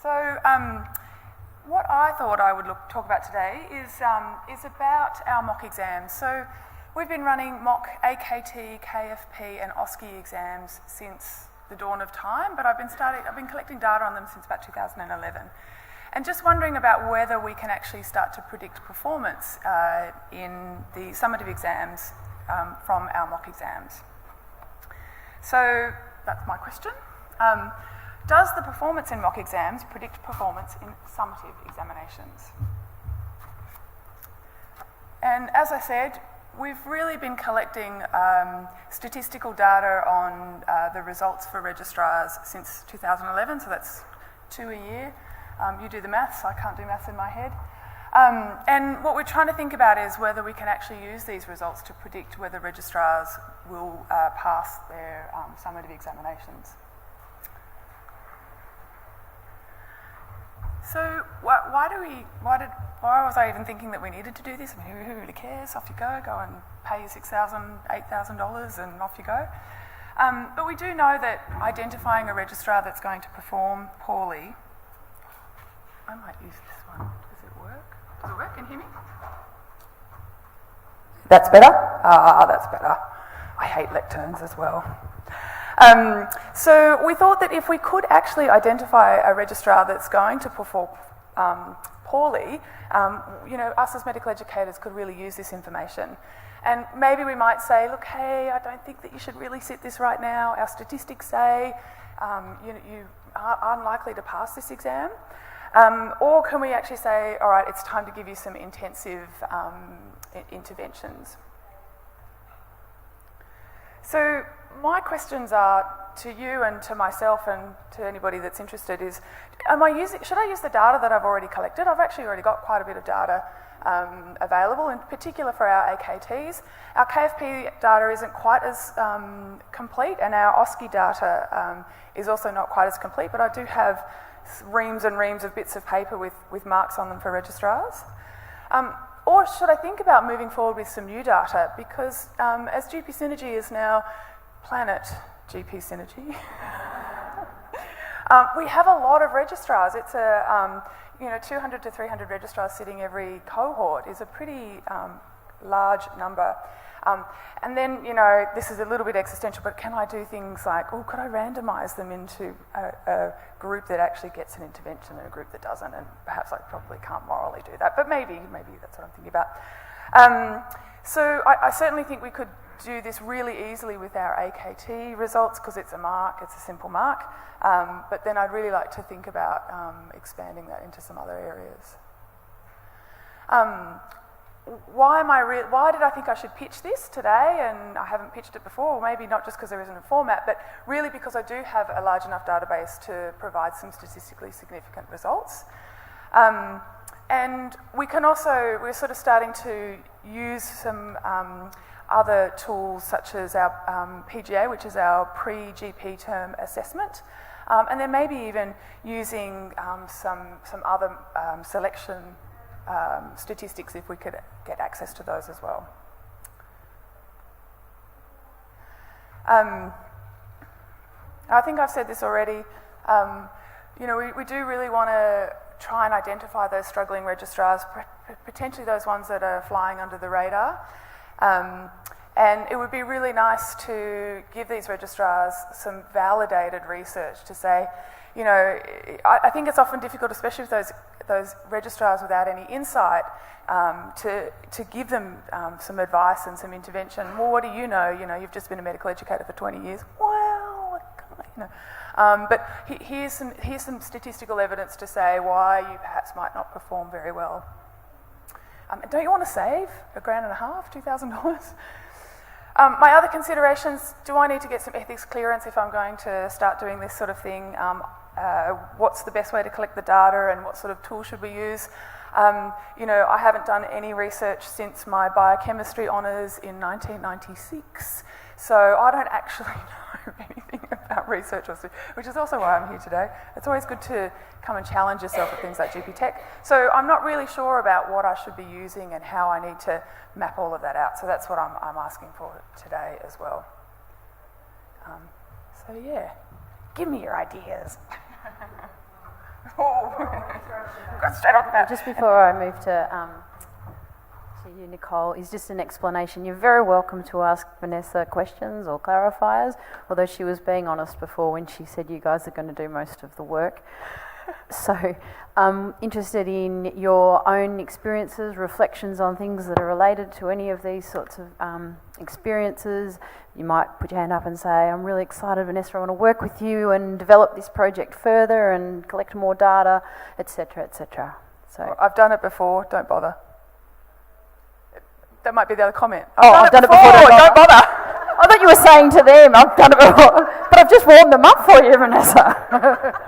So what I thought I would talk about today is about our mock exams. So we've been running mock AKT, KFP and OSCE exams since the dawn of time, but I've been collecting data on them since about 2011. And just wondering about whether we can actually start to predict performance in the summative exams from our mock exams. So that's my question. Does the performance in mock exams predict performance in summative examinations? And as I said, we've really been collecting statistical data on the results for registrars since 2011, so that's 2 a year. You do the maths, I can't do maths in my head. And what we're trying to think about is whether we can actually use these results to predict whether registrars will pass their summative examinations. So why was I even thinking that we needed to do this? I mean, who really cares? Off you go and pay $6,000, $8,000 and off you go. But we do know that identifying a registrar that's going to perform poorly, I might use this one. Does it work? Does it work? Can you hear me? That's better? That's better. I hate lecterns as well. So we thought that if we could actually identify a registrar that's going to perform poorly, us as medical educators could really use this information. And maybe we might say, look, hey, I don't think that you should really sit this right now. Our statistics say you are unlikely to pass this exam. Or can we actually say, all right, it's time to give you some intensive interventions. So my questions are to you and to myself and to anybody that's interested is, should I use the data that I've already collected? I've actually already got quite a bit of data available, in particular for our AKTs. Our KFP data isn't quite as complete, and our OSCE data is also not quite as complete, but I do have reams and reams of bits of paper with marks on them for registrars. Or should I think about moving forward with some new data? Because as GP Synergy is now Planet GP Synergy, we have a lot of registrars. It's a 200 to 300 registrars sitting every cohort is a pretty large number. And then, this is a little bit existential, but can I do things like, could I randomise them into a group that actually gets an intervention and a group that doesn't? And perhaps I probably can't morally do that, but maybe that's what I'm thinking about. So I certainly think we could do this really easily with our AKT results because it's a simple mark. But then I'd really like to think about expanding that into some other areas. Why did I think I should pitch this today and I haven't pitched it before? Well, maybe not just because there isn't a format, but really because I do have a large enough database to provide some statistically significant results. And we're sort of starting to use some other tools such as our PGA, which is our pre-GP term assessment, and then maybe even using some other selection statistics if we could get access to those as well. I think I've said this already. We do really want to try and identify those struggling registrars, potentially those ones that are flying under the radar. And it would be really nice to give these registrars some validated research to say, I think it's often difficult, especially with those registrars without any insight, to give them some advice and some intervention. Well, what do you know? You've just been a medical educator for 20 years. Well, but here's some statistical evidence to say why you perhaps might not perform very well. Don't you want to save $1,500, $2,000? My other considerations, do I need to get some ethics clearance if I'm going to start doing this sort of thing? What's the best way to collect the data and what sort of tool should we use? I haven't done any research since my biochemistry honours in 1996, so I don't actually know anything about research, which is also why I'm here today. It's always good to come and challenge yourself at things like GP Tech. So I'm not really sure about what I should be using and how I need to map all of that out. So that's what I'm asking for today as well. So yeah, give me your ideas. Got straight off that. Just before I move to you, Nicole, is just an explanation. You're very welcome to ask Vanessa questions or clarifiers, although she was being honest before when she said you guys are going to do most of the work. So I'm interested in your own experiences, reflections on things that are related to any of these sorts of experiences. You might put your hand up and say, I'm really excited, Vanessa, I want to work with you and develop this project further and collect more data, etc., etc. So I've done it before, don't bother. That might be the other comment. I've done it before, don't bother. I thought you were saying to them, I've done it before, but I've just warmed them up for you, Vanessa.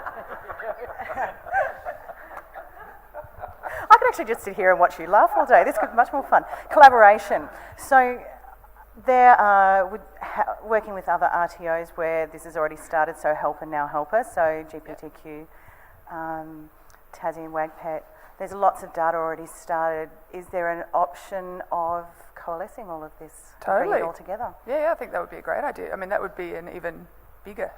I could actually just sit here and watch you laugh all day. This could be much more fun. Collaboration. So there are working with other RTOs where this has already started, so Help and Now Helper, so GPTQ, Tassie and WAGPET. There's lots of data already started. Is there an option of coalescing all of this? Totally. Bring it all together? Yeah, I think that would be a great idea. I mean, that would be an even bigger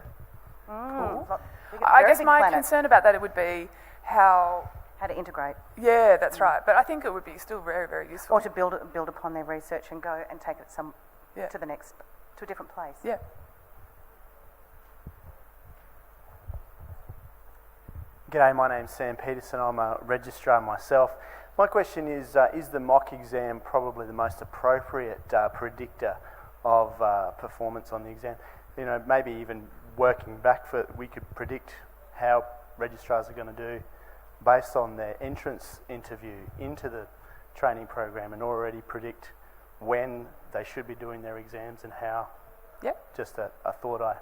pool. I guess my concern about that would be how to integrate. Yeah, that's right. But I think it would be still very, very useful. Or to build upon their research and go and take it to a different place. Yeah. G'day, my name's Sam Peterson. I'm a registrar myself. My question is the mock exam probably the most appropriate predictor of performance on the exam? You know, maybe even working back, we could predict how registrars are going to do based on their entrance interview into the training program and already predict when they should be doing their exams and how. Yep. Just a thought I...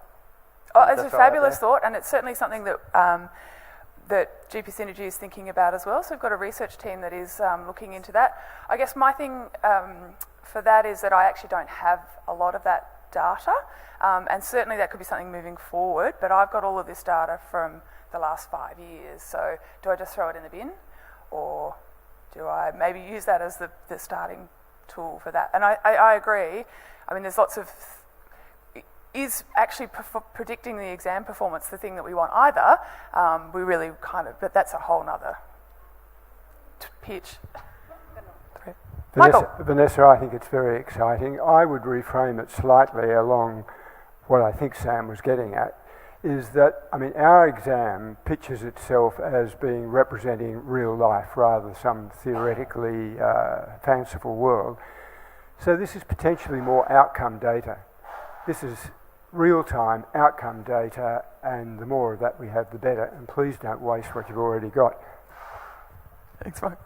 it's a fabulous thought, and it's certainly something that that GP Synergy is thinking about as well. So we've got a research team that is looking into that. I guess my thing for that is that I actually don't have a lot of that data, and certainly that could be something moving forward, but I've got all of this data from the last 5 years. So do I just throw it in the bin, or do I maybe use that as the starting tool for that? And I agree. I mean, there's lots of... Is actually predicting the exam performance the thing that we want either? We really but that's a whole nother pitch. Vanessa, I think it's very exciting. I would reframe it slightly along what I think Sam was getting at, is that, I mean, our exam pitches itself as being representing real life rather than some theoretically fanciful world. So this is potentially more outcome data. This is real-time outcome data, and the more of that we have, the better. And please don't waste what you've already got. Thanks, Mike.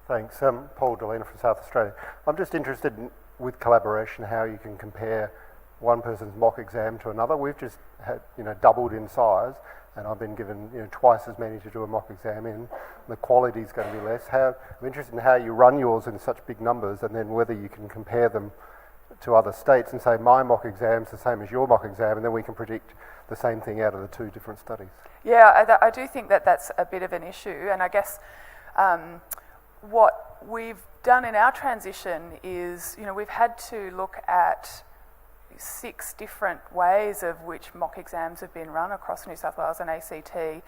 Thanks. Paul Delena from South Australia. I'm just interested with collaboration, how you can compare one person's mock exam to another. We've just had, doubled in size, and I've been given, twice as many to do a mock exam in. The quality is going to be less. I'm interested in how you run yours in such big numbers, and then whether you can compare them to other states and say my mock exam's the same as your mock exam, and then we can predict the same thing out of the two different studies. Yeah, I do think that that's a bit of an issue, and I guess what we've done in our transition is, we've had to look at 6 different ways of which mock exams have been run across New South Wales and ACT,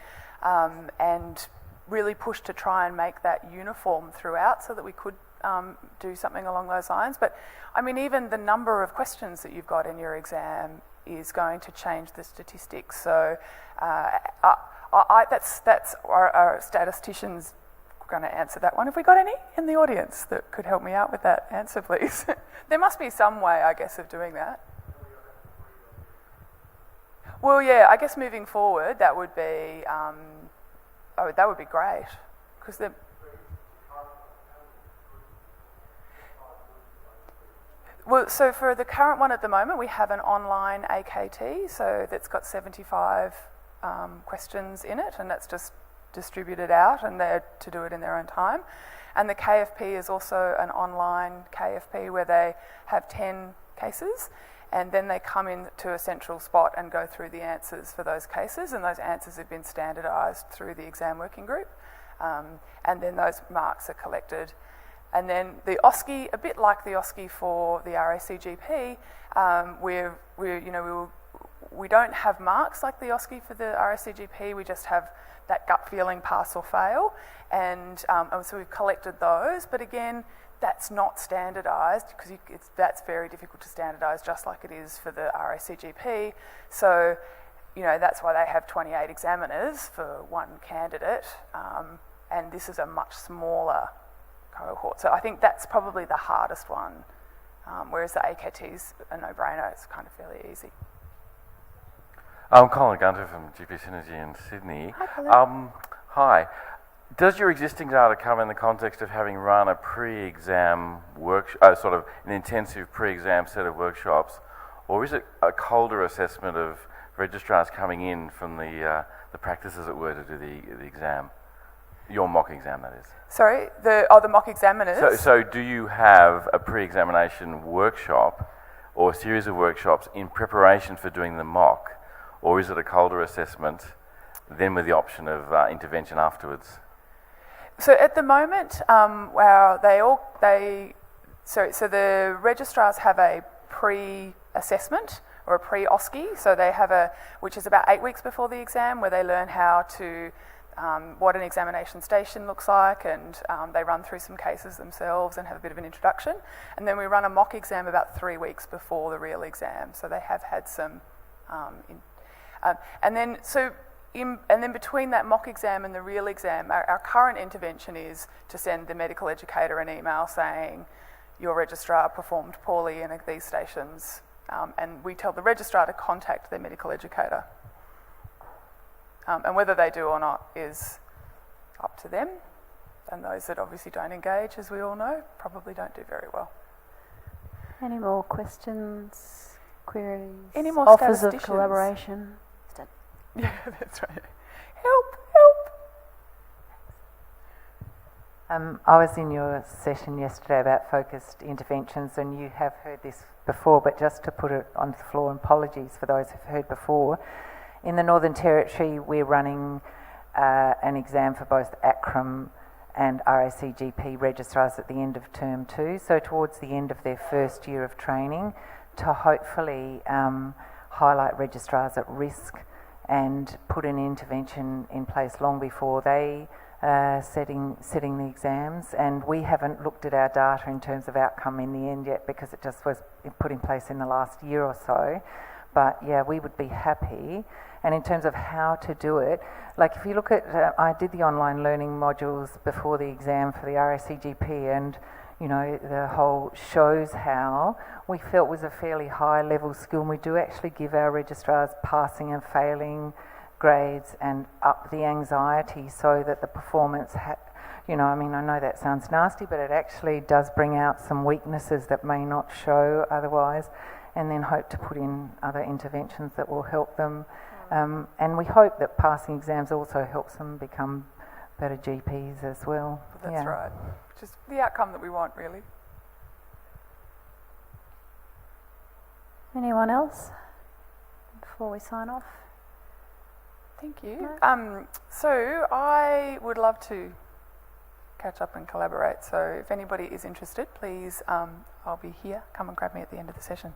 and really pushed to try and make that uniform throughout so that we could do something along those lines. But I mean, even the number of questions that you've got in your exam is going to change the statistics. So that's our statisticians going to answer that one. Have we got any in the audience that could help me out with that answer, please? There must be some way, I guess, of doing that. Well, yeah, I guess moving forward, that would be that would be great, because the well, so for the current one at the moment, we have an online AKT, so that's got 75 questions in it, and that's just distributed out, and they're to do it in their own time. And the KFP is also an online KFP where they have 10 cases, and then they come into a central spot and go through the answers for those cases, and those answers have been standardised through the exam working group, and then those marks are collected And then the OSCE, a bit like the OSCE for the RACGP, we don't have marks like the OSCE for the RACGP, we just have that gut feeling, pass or fail, and so we've collected those, but again, that's not standardised because that's very difficult to standardise, just like it is for the RACGP. So, that's why they have 28 examiners for one candidate, and this is a much smaller cohort. So I think that's probably the hardest one, whereas the AKT's a no-brainer, it's kind of fairly easy. I'm Colin Gunter from GP Synergy in Sydney. Hi, Colin. Hi. Does your existing data come in the context of having run a pre-exam sort of an intensive pre-exam set of workshops, or is it a colder assessment of registrars coming in from the practice, as it were, to do the exam? Your mock exam, that is. Sorry, the mock examiners? So do you have a pre-examination workshop or a series of workshops in preparation for doing the mock, or is it a colder assessment, then with the option of intervention afterwards? So at the moment, so the registrars have a pre-assessment or a pre-OSCE, so they have which is about 8 weeks before the exam, where they learn how to, what an examination station looks like, and they run through some cases themselves and have a bit of an introduction. And then we run a mock exam about 3 weeks before the real exam, so they have had some, and then between that mock exam and the real exam, our current intervention is to send the medical educator an email saying, your registrar performed poorly in these stations, and we tell the registrar to contact their medical educator. And whether they do or not is up to them, and those that obviously don't engage, as we all know, probably don't do very well. Any more questions, queries, Any more offers of statisticians? collaboration? Yeah, that's right. Help! I was in your session yesterday about focused interventions, and you have heard this before, but just to put it on the floor, and apologies for those who've heard before, in the Northern Territory we're running an exam for both ACRM and RACGP registrars at the end of term 2, so towards the end of their first year of training, to hopefully highlight registrars at risk and put an intervention in place long before they setting the exams. And we haven't looked at our data in terms of outcome in the end yet, because it just was put in place in the last year or so. But yeah, we would be happy. And in terms of how to do it, like if you look at, I did the online learning modules before the exam for the RACGP, and the whole shows how we felt was a fairly high level skill, and we do actually give our registrars passing and failing grades and up the anxiety so that the performance, I know that sounds nasty, but it actually does bring out some weaknesses that may not show otherwise, and then hope to put in other interventions that will help them. And we hope that passing exams also helps them become better GPs as well. That's right. Just the outcome that we want, really. Anyone else before we sign off? Thank you. No. So I would love to catch up and collaborate. So if anybody is interested, please, I'll be here. Come and grab me at the end of the session.